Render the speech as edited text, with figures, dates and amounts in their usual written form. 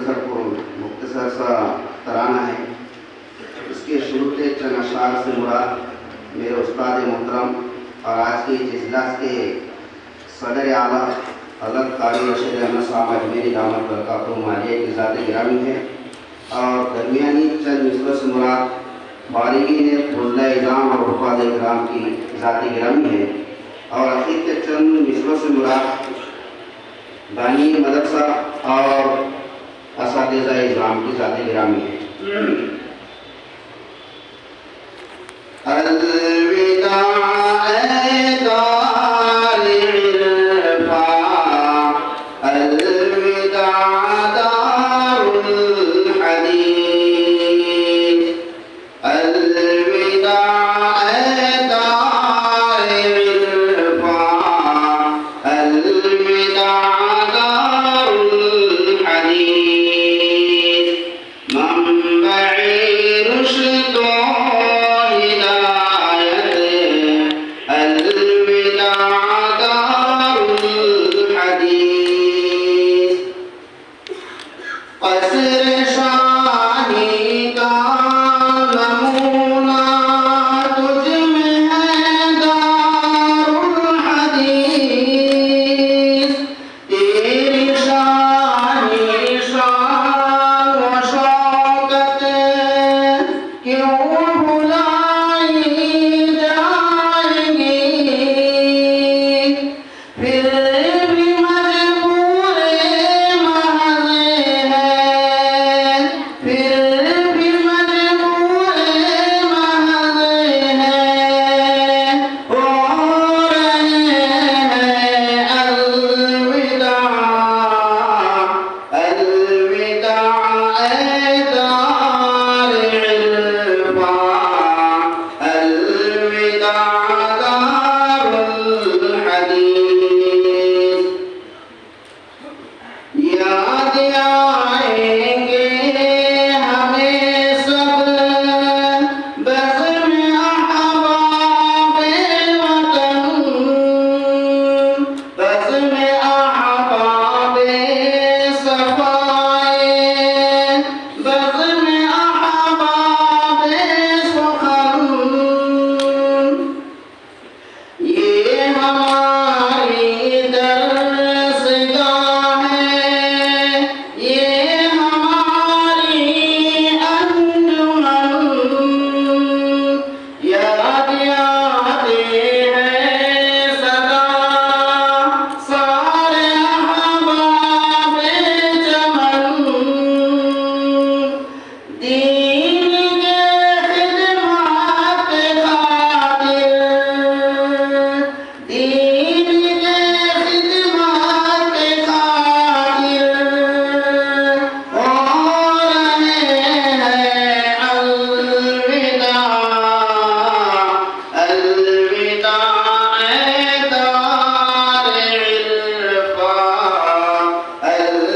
मुख्तसर सा तराना है। इसके शुरू के चंद अशार से मुराद मेरे उस्ताद मोहतरम और आज के इजलास के सदर आला हज़रत कारी रशीद अहमद साहब अजमेरी दामत बरकातुहू मालिया की ज़ात गिरामी है और दरमियानी चंद मिसरों से मुराद बारिकीन फुज़ला इज़ाम और हुफ़ाज़ इकराम की ज़ात गिरामी है और आखिर के चंद मिसरों से मुराद बानी मदरसा और असातिज़ा इस्लाम की ज़ात गिरामी है। अलविदा अलविदा